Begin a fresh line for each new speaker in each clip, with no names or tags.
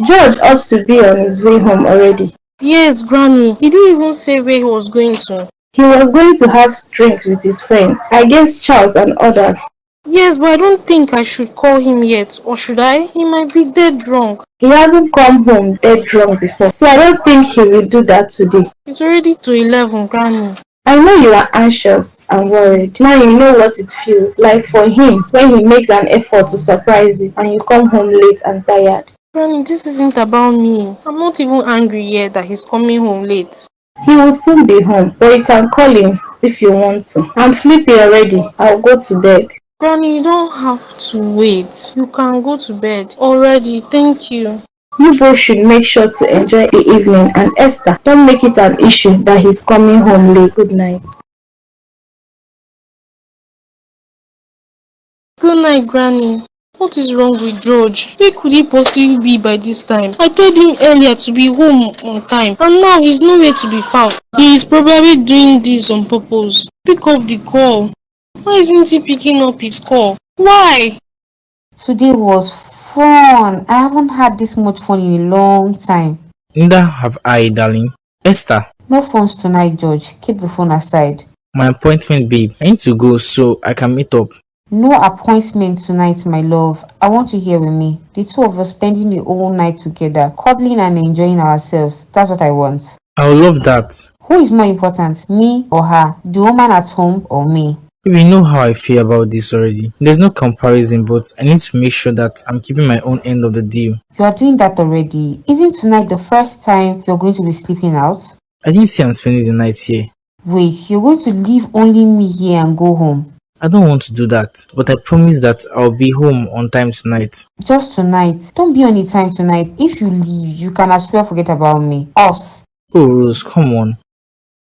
George ought to be on his way home already.
Yes, Granny. He didn't even say where he was going to.
He was going to have drinks with his friend, I guess Charles and others.
Yes, but I don't think I should call him yet. Or should I? He might be dead drunk.
He hasn't come home dead drunk before, so I don't think he will do that today.
It's already to 11, Granny.
I know you are anxious and worried. Now you know what it feels like for him when he makes an effort to surprise you and you come home late and tired.
Granny, this isn't about me. I'm not even angry yet that he's coming home late.
He will soon be home, but you can call him if you want to. I'm sleepy already. I'll go to bed.
Granny, you don't have to wait. You can go to bed already. Thank you.
You both should make sure to enjoy the evening, and Esther, don't make it an issue that he's coming home late. Good night.
Good night, Granny. What is wrong with George? Where could he possibly be by this time? I told him earlier to be home on time, and now he's nowhere to be found. He is probably doing this on purpose. Pick up the call. Why isn't he picking up his call? Why?
Today was fun. I haven't had this much fun in a long time.
Neither have I, darling. Esther.
No phones tonight, George. Keep the phone aside.
My appointment, babe. I need to go so I can meet up.
No appointment tonight, my love. I want you here with me. The two of us spending the whole night together, cuddling and enjoying ourselves. That's what I want.
I would love that.
Who is more important, me or her? The woman at home or me?
You know how I feel about this already. There's no comparison, but I need to make sure that I'm keeping my own end of the deal.
You are doing that already. Isn't tonight the first time you're going to be sleeping out?
I didn't say I'm spending the night here.
Wait, you're going to leave only me here and go home?
I don't want to do that, but I promise that I'll be home on time tonight.
Just tonight. Don't be on the time tonight. If you leave, you can as well forget about me. Us.
Oh, Rose, come on.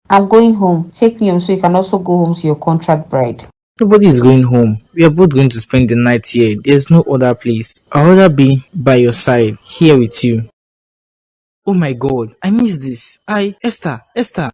I'm going home. Take me home so you can also go home to your contract bride.
Nobody is going home. We are both going to spend the night here. There's no other place. I'd rather be by your side, here with you. Oh my god, I miss this. Esther.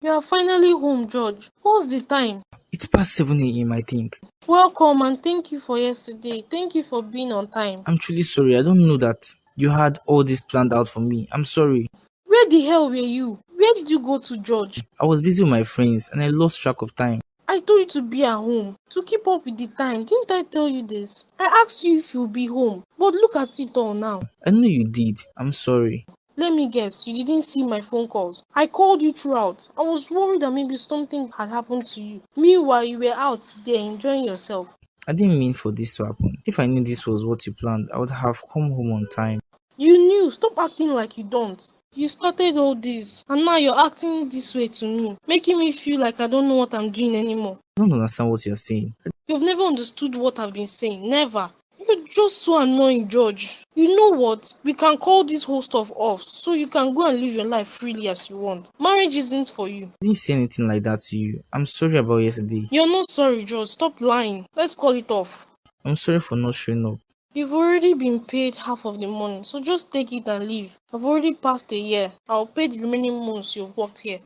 You are finally home, George. What's the time?
It's past 7 a.m. I think.
Welcome and thank you for yesterday. Thank you for being on time.
I'm truly sorry. I don't know that you had all this planned out for me. I'm sorry.
Where the hell were you? Where did you go to, George?
I was busy with my friends and I lost track of time.
I told you to be at home, to keep up with the time. Didn't I tell you this? I asked you if you'll be home, but look at it all now.
I know you did. I'm sorry.
Let me guess, you didn't see my phone calls. I called you throughout. I was worried that maybe something had happened to you. Meanwhile, you were out there enjoying yourself.
I didn't mean for this to happen. If I knew this was what you planned, I would have come home on time.
You knew. Stop acting like you don't. You started all this, and now you're acting this way to me, making me feel like I don't know what I'm doing anymore.
I don't understand what you're saying.
You've never understood what I've been saying. Never. You're just so annoying, George. You know what? We can call this whole stuff off so you can go and live your life freely as you want. Marriage isn't for you.
I didn't say anything like that to you. I'm sorry about yesterday.
You're not sorry, George. Stop lying. Let's call it off.
I'm sorry for not showing up.
You've already been paid half of the money, so just take it and leave. I've already passed a year. I'll pay the remaining months you've worked here.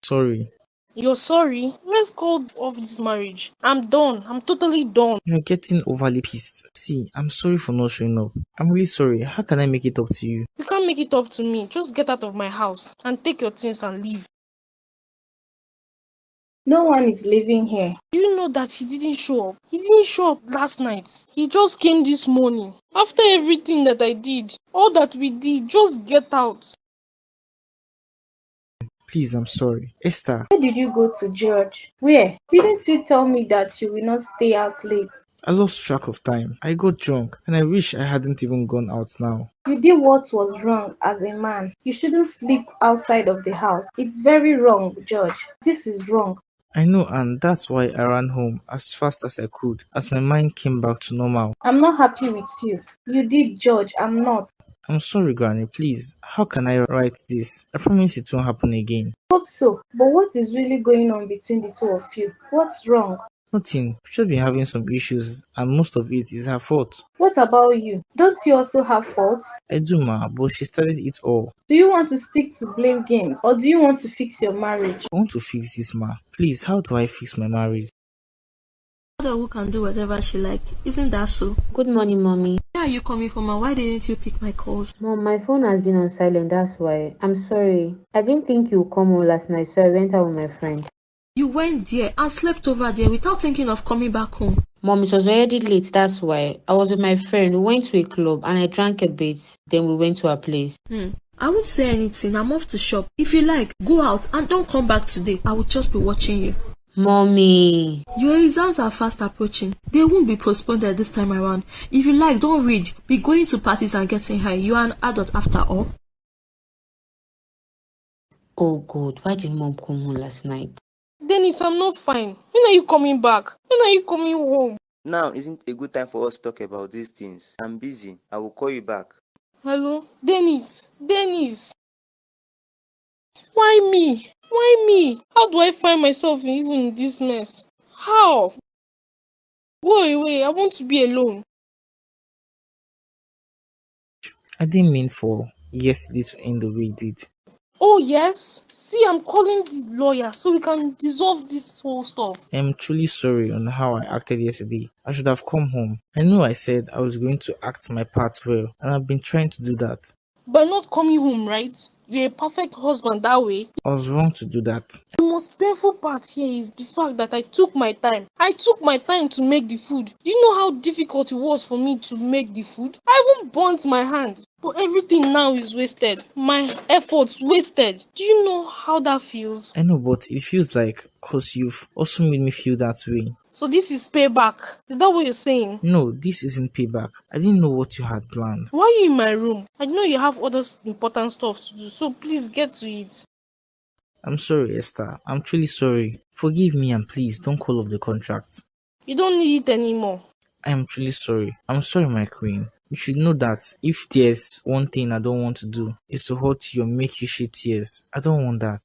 Sorry.
You're sorry? Let's call off this marriage. I'm done. I'm totally done.
You're getting overly pissed. See, I'm sorry for not showing up. I'm really sorry. How can I make it up to you?
You can't make it up to me. Just get out of my house and take your things and leave.
No one is living here.
Do you know that he didn't show up? He didn't show up last night. He just came this morning. After everything that I did, all that we did, just get out.
Please, I'm sorry. Esther.
Where did you go to, George? Where? Didn't you tell me that you will not stay out late?
I lost track of time. I got drunk and I wish I hadn't even gone out now.
You did what was wrong as a man. You shouldn't sleep outside of the house. It's very wrong, George. This is wrong.
I know, and that's why I ran home as fast as I could, as my mind came back to normal.
I'm not happy with you. You did, George. I'm not.
I'm sorry, Granny. Please, how can I write this? I promise it won't happen again.
Hope so. But what is really going on between the two of you? What's wrong?
Nothing. We've just been having some issues, and most of it is her fault.
What about you? Don't you also have faults?
I do, ma, but she started it all.
Do you want to stick to blame games, or do you want to fix your marriage?
I want to fix this, ma. Please, how do I fix my marriage?
Mother who can do whatever she likes, isn't that so?
Good morning, Mommy.
Where are you coming from and why didn't you pick my calls?
Mom, my phone has been on silent, that's why. I'm sorry. I didn't think you'd come home last night, so I went out with my friend.
You went there and slept over there without thinking of coming back home.
Mom, it was already late, that's why. I was with my friend, we went to a club and I drank a bit, then we went to her place.
I won't say anything. I'm off to shop. If you like, go out and don't come back today. I will just be watching you.
Mommy.
Your exams are fast approaching. They won't be postponed this time around. If you like, don't read. Be going to parties and getting high. You are an adult after all.
Oh God, why did Mom come home last night?
Dennis, I'm not fine. When are you coming back? When are you coming home?
Now isn't a good time for us to talk about these things. I'm busy. I will call you back.
Hello? Dennis! Dennis! Why me? Why me? How do I find myself even in this mess? How? Go away. I want to be alone.
I didn't mean for yesterday to end the way it did.
Oh, yes? See, I'm calling the lawyer so we can dissolve this whole stuff.
I'm truly sorry on how I acted yesterday. I should have come home. I know I said I was going to act my part well, and I've been trying to do that.
By not coming home, right? You're a perfect husband that way.
I was wrong to do that.
The most painful part here is the fact that I took my time. I took my time to make the food. Do you know how difficult it was for me to make the food? I even burnt my hand. But everything now is wasted. My efforts wasted. Do you know how that feels?
I know, but it feels like because you've also made me feel that way.
So this is payback. Is that what you're saying?
No, this isn't payback. I didn't know what you had planned.
Why are you in my room? I know you have other important stuff to do, so please get to it.
I'm sorry, Esther. I'm truly sorry. Forgive me and please don't call off the contract.
You don't need it anymore.
I am truly sorry. I'm sorry, my queen. You should know that if there's one thing I don't want to do, is to hurt you or make you shed tears. I don't want that.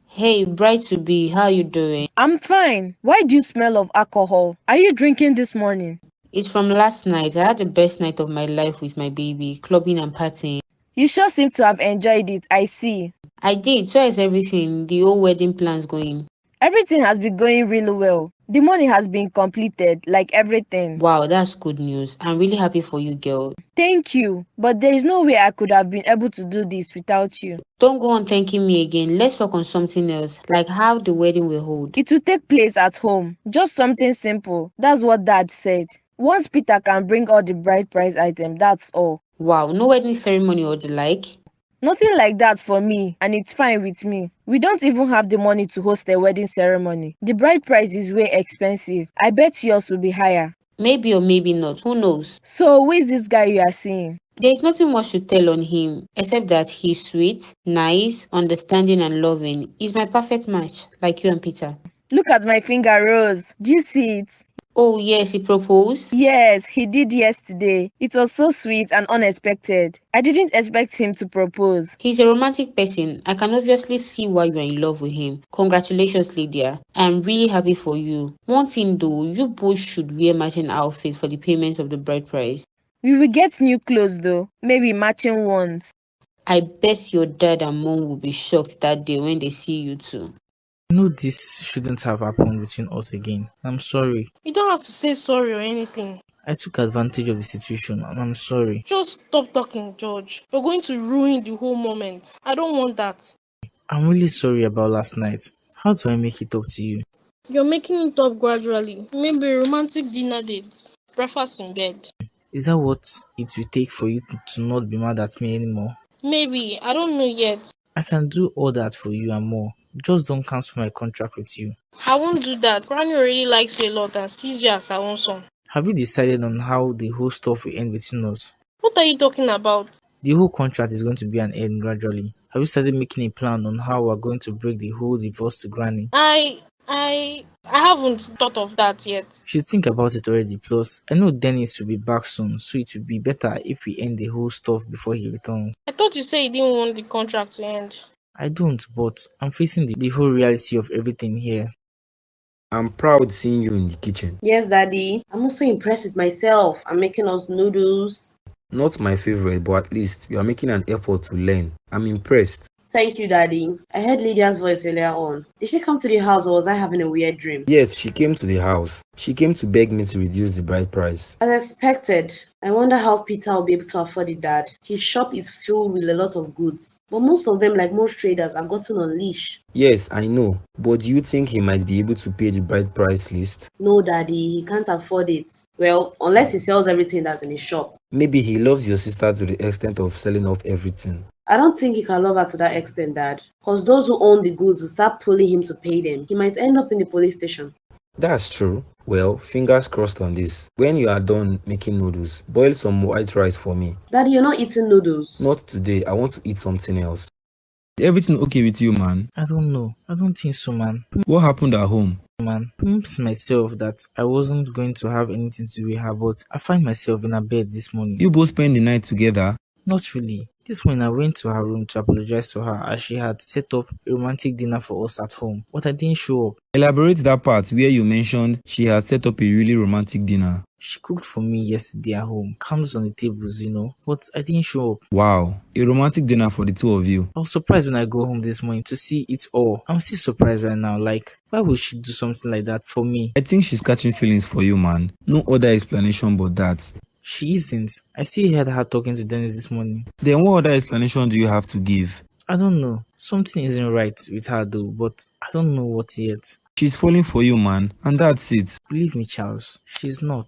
Hey, bride to be, how you doing?
I'm fine. Why do you smell of alcohol? Are you drinking this morning?
It's from last night. I had the best night of my life with my baby, clubbing and partying.
You sure seem to have enjoyed it, I see.
I did. So is everything. The whole wedding plans going.
Everything has been going really well. The money has been completed, like everything.
Wow, that's good news. I'm really happy for you, girl.
Thank you, but there is no way I could have been able to do this without you.
Don't go on thanking me again. Let's talk on something else, like how the wedding will hold.
It will take place at home. Just something simple. That's what Dad said. Once Peter can bring all the bride price items, that's all.
Wow, no wedding ceremony or the like?
Nothing like that for me, and it's fine with me. We don't even have the money to host a wedding ceremony. The bride price is way expensive. I bet yours will be higher.
Maybe or maybe not, who knows?
So, who is this guy you are seeing?
There's nothing much to tell on him, except that he's sweet, nice, understanding and loving. He's my perfect match, like you and Peter.
Look at my finger, Rose. Do you see it?
Oh yes, he proposed?
Yes, he did yesterday. It was so sweet and unexpected. I didn't expect him to propose.
He's a romantic person. I can obviously see why you're in love with him. Congratulations, Lydia. I'm really happy for you. One thing though, you both should wear matching outfits for the payment of the bride price.
We will get new clothes though, maybe matching ones.
I bet your dad and mom will be shocked that day when they see you two.
I know this shouldn't have happened between us again. I'm sorry.
You don't have to say sorry or anything.
I took advantage of the situation and I'm sorry.
Just stop talking, George. You're going to ruin the whole moment. I don't want that.
I'm really sorry about last night. How do I make it up to you?
You're making it up gradually. Maybe a romantic dinner date. Breakfast in bed.
Is that what it will take for you to not be mad at me anymore?
Maybe. I don't know yet.
I can do all that for you and more. Just don't cancel my contract with you.
I won't do that. Granny already likes you a lot and sees you as her own son.
Have you decided on how the whole stuff will end between us?
What are you talking about?
The whole contract is going to be an end gradually. Have you started making a plan on how we're going to break the whole divorce to Granny?
I haven't thought of that yet.
You should think about it already. Plus, I know Dennis will be back soon, so it will be better if we end the whole stuff before he returns.
I thought you said you didn't want the contract to end.
I don't, but I'm facing the whole reality of everything here.
I'm proud seeing you in the kitchen.
Yes, Daddy. I'm also impressed with myself. I'm making us noodles.
Not my favorite, but at least you are making an effort to learn. I'm impressed.
Thank you, Daddy. I heard Lydia's voice earlier on. Did she come to the house or was I having a weird dream?
Yes, she came to the house. She came to beg me to reduce the bride price.
As expected, I wonder how Peter will be able to afford it, Dad. His shop is filled with a lot of goods, but most of them, like most traders, are gotten on leash.
Yes, I know. But do you think he might be able to pay the bride price list?
No, Daddy, he can't afford it. Well, unless he sells everything that's in his shop.
Maybe he loves your sister to the extent of selling off everything.
I don't think he can love her to that extent, Dad. Because those who own the goods will start pulling him to pay them. He might end up in the police station.
That's true. Well, fingers crossed on this. When you are done making noodles, boil some white rice for me.
Daddy, you're not eating noodles.
Not today. I want to eat something else. Is everything okay with you, man?
I don't know. I don't think so, man.
What happened at home?
Man, promised myself that I wasn't going to have anything to do with her, but I find myself in her bed this morning.
You both spend the night together?
Not really. This morning I went to her room to apologize to her as she had set up a romantic dinner for us at home, but I didn't show up.
Elaborate that part where you mentioned she had set up a really romantic dinner.
She cooked for me yesterday at home, candles on the tables, but I didn't show up.
Wow, a romantic dinner for the two of you.
I was surprised when I go home this morning to see it all. I'm still surprised right now, like, why would she do something like that for me?
I think she's catching feelings for you, man. No other explanation but that.
She isn't. I still heard her talking to Dennis this morning.
Then what other explanation do you have to give?
I don't know. Something isn't right with her though, but I don't know what yet.
She's falling for you, man, and that's it.
Believe me, Charles, she's not.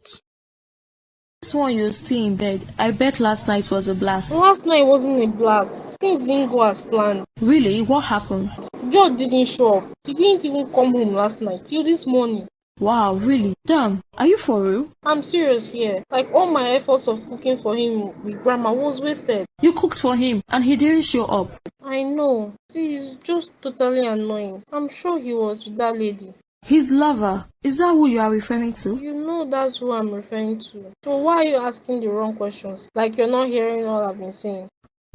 This one you're still in bed. I bet last night was a blast.
Last night wasn't a blast. Things didn't go as planned.
Really? What happened?
George didn't show up. He didn't even come home last night till this morning.
Wow, really? Damn, are you for real?
I'm serious here. Like all my efforts of cooking for him with grandma was wasted.
You cooked for him and he didn't show up.
I know. See, it's just totally annoying. I'm sure he was with that lady.
His lover? Is that who you are referring to?
You know that's who I'm referring to. So why are you asking the wrong questions? Like you're not hearing all I've been saying.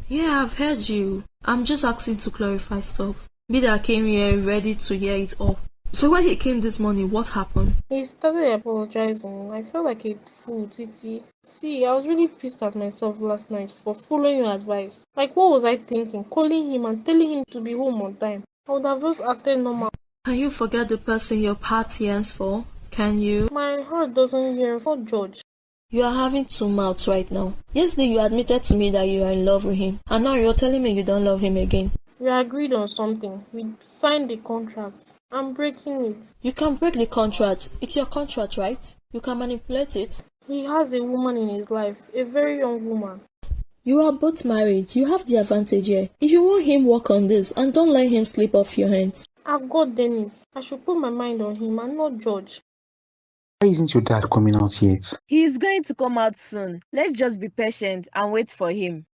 Yeah, I've heard you. I'm just asking to clarify stuff. Me that came here ready to hear it all. So when he came this morning, what happened?
He started apologizing. I felt like a fool, Titi. See, I was really pissed at myself last night for following your advice. Like, what was I thinking? Calling him and telling him to be home on time. I would have just acted normal.
Can you forget the person your heart yearns for? Can you?
My heart doesn't yearn for George.
You are having two mouths right now. Yesterday you admitted to me that you are in love with him. And now you're telling me you don't love him again.
We agreed on something. We signed the contract. I'm breaking it.
You can break the contract. It's your contract, right? You can manipulate it.
He has a woman in his life, a very young woman.
You are both married. You have the advantage here. If you want him, work on this and don't let him slip off your hands.
I've got Dennis. I should put my mind on him and not George.
Why isn't your dad coming out yet?
He is going to come out soon. Let's just be patient and wait for him.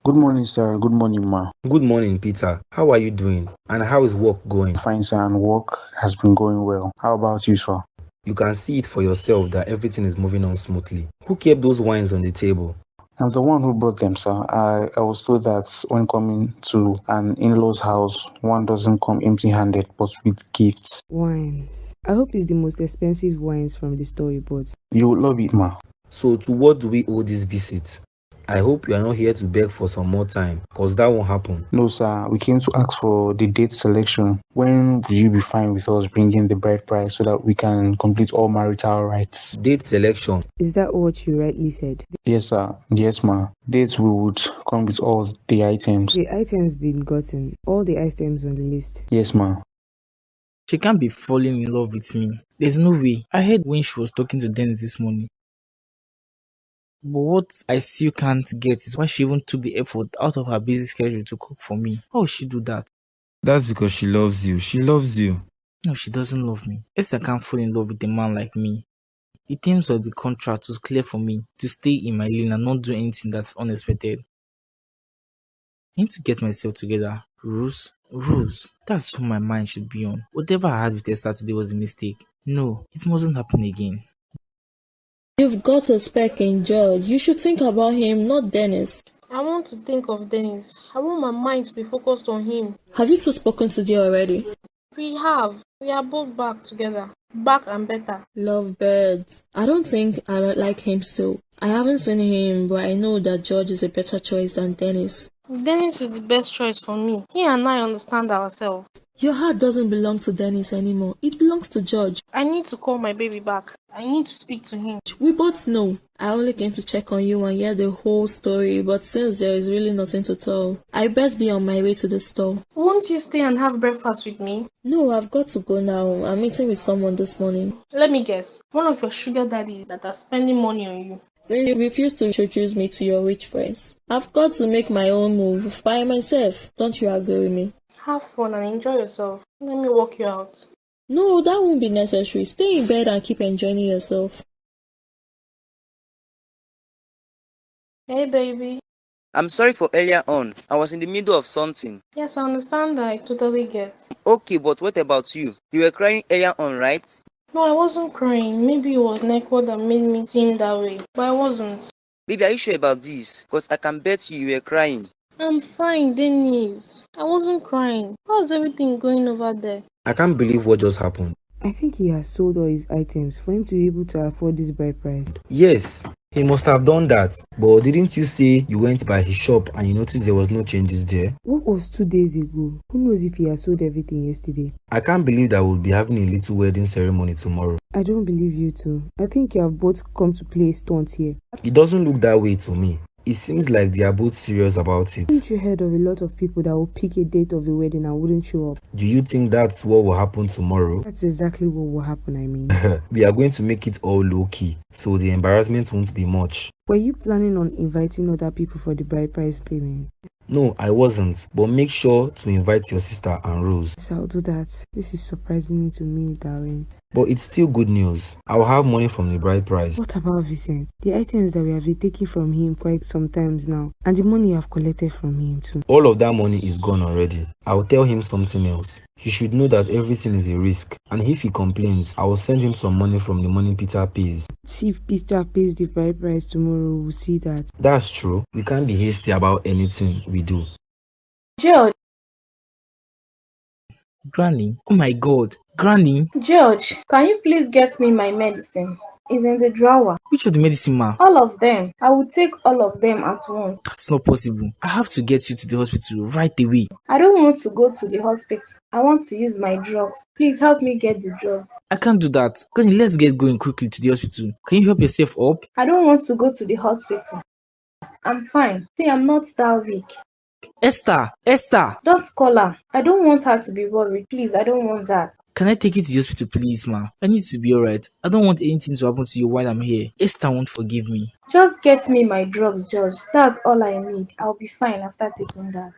Good morning, sir. Good morning, ma.
Good morning, Peter. How are you doing? And how is work going?
Fine, sir, and work has been going well. How about you, sir?
You can see it for yourself that everything is moving on smoothly. Who kept those wines on the table?
I'm the one who brought them, sir. I was told that when coming to an in-law's house, one doesn't come empty-handed, but with gifts.
Wines. I hope it's the most expensive wines from the store you bought.
You would love it, ma.
So to what do we owe this visit? I hope you are not here to beg for some more time, cause that won't happen.
No, sir. We came to ask for the date selection. When will you be fine with us bringing the bride price so that we can complete all marital rights?
Date selection.
Is that what you rightly said?
Yes, sir. Yes, ma. Dates we would come with all the items.
The items been gotten. All the items on the list.
Yes, ma.
She can't be falling in love with me. There's no way. I heard when she was talking to Dennis this morning. But what I still can't get is why she even took the effort out of her busy schedule to cook for me. How would she do that?
That's because she loves you. She loves you.
No, she doesn't love me. Esther can't fall in love with a man like me. The terms of the contract was clear for me to stay in my lane and not do anything that's unexpected. I need to get myself together. Rose, that's who my mind should be on. Whatever I had with Esther today was a mistake. No, it mustn't happen again.
You've got a speck in George. You should think about him, not Dennis.
I want to think of Dennis. I want my mind to be focused on him.
Have you two spoken today already?
We have. We are both back together. Back and better.
Lovebirds. I don't think I like him still. I haven't seen him, but I know that George is a better choice than Dennis.
Dennis is the best choice for me. He and I understand ourselves.
Your heart doesn't belong to Dennis anymore. It belongs to George.
I need to call my baby back. I need to speak to him.
We both know. I only came to check on you and hear the whole story, but since there is really nothing to tell, I best be on my way to the store.
Won't you stay and have breakfast with me?
No, I've got to go now. I'm meeting with someone this morning.
Let me guess. One of your sugar daddies that are spending money on you.
Since you refuse to introduce me to your rich friends, I've got to make my own move by myself. Don't you agree with me?
Have fun and enjoy yourself. Let me walk you out.
No, that won't be necessary. Stay in bed and keep enjoying yourself.
Hey, baby.
I'm sorry for earlier on. I was in the middle of something.
Yes, I understand that. I totally get.
Okay, but what about you? You were crying earlier on, right?
No, I wasn't crying. Maybe it was Neko that made me seem that way. But I wasn't.
Baby, are you sure about this? Because I can bet you were crying.
I'm fine, Dennis. I wasn't crying. How's everything going over there?
I can't believe what just happened.
I think he has sold all his items for him to be able to afford this bride price.
Yes, he must have done that. But didn't you say you went by his shop and you noticed there was no changes there?
What was 2 days ago? Who knows if he has sold everything yesterday?
I can't believe that we'll be having a little wedding ceremony tomorrow.
I don't believe you too. I think you have both come to play stunts here.
It doesn't look that way to me. It seems like they are both serious about it.
Haven't you heard of a lot of people that will pick a date of the wedding and wouldn't show up?
Do you think that's what will happen tomorrow?
That's exactly what will happen, I mean.
We are going to make it all low-key, so the embarrassment won't be much.
Were you planning on inviting other people for the bride price payment?
No, I wasn't, but make sure to invite your sister and Rose.
Yes, I'll do that. This is surprising to me, darling.
But it's still good news. I'll have money from the bride price.
What about Vincent? The items that we have been taking from him quite some times now, and the money you have collected from him too.
All of that money is gone already. I'll tell him something else. He should know that everything is a risk, and if he complains, I will send him some money from the money Peter pays.
If Peter pays the bride price tomorrow, we'll see that.
That's true. We can't be hasty about anything we do.
George,
Granny, oh my god, Granny,
George, can you please get me my medicine? It's in the drawer.
which of the medicine, ma?
All of them. I will take all of them at once.
That's not possible. I have to get you to the hospital right away.
I don't want to go to the hospital. I want to use my drugs. Please help me get the drugs.
I can't do that. Granny, let's get going quickly to the hospital. Can you help yourself up?
I don't want to go to the hospital. I'm fine. See, I'm not that weak.
Esther! Esther!
Don't call her. I don't want her to be worried. Please, I don't want that.
Can I take you to the hospital, please, ma? I need to be alright. I don't want anything to happen to you while I'm here. Esther won't forgive me.
Just get me my drugs, George. That's all I need. I'll be fine after taking that.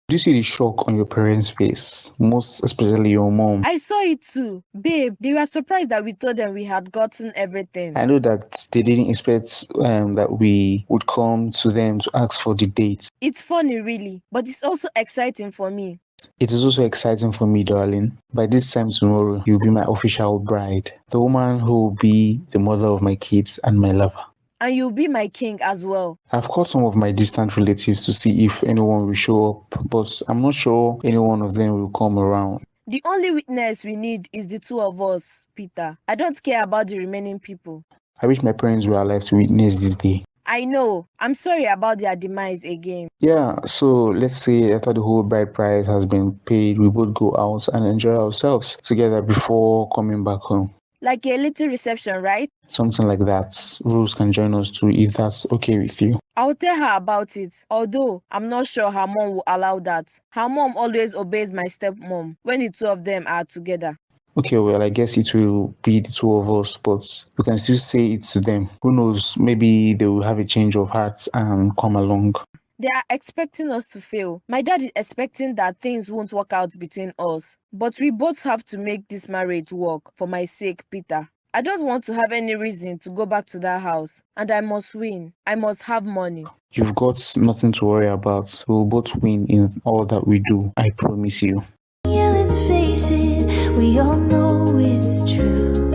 Do you see the shock on your parents' face? Most especially your mom.
I saw it too. Babe, they were surprised that we told them we had gotten everything.
I know that they didn't expect that we would come to them to ask for the date.
It's funny, really, but it's also exciting for me.
It is also exciting for me, darling. By this time tomorrow, you'll be my official bride. The woman who will be the mother of my kids and my lover.
And you'll be my king as well.
I've called some of my distant relatives to see if anyone will show up, but I'm not sure any one of them will come around.
The only witness we need is the two of us, Peter. I don't care about the remaining people.
I wish my parents were alive to witness this day.
I know. I'm sorry about their demise again.
Yeah, so let's say after the whole bride price has been paid, we both go out and enjoy ourselves together before coming back home.
Like a little reception, right?
Something like that. Rose can join us too if that's okay with you.
I'll tell her about it, although I'm not sure her mom will allow that. Her mom always obeys my stepmom when the two of them are together.
Okay, well, I guess it will be the two of us, but we can still say it to them. Who knows, maybe they will have a change of heart and come along.
They are expecting us to fail. My dad is expecting that things won't work out between us. But we both have to make this marriage work for my sake, Peter. I don't want to have any reason to go back to that house. And I must win. I must have money.
You've got nothing to worry about. We'll both win in all that we do. I promise you.
Yeah, let's face it, we all know it's true.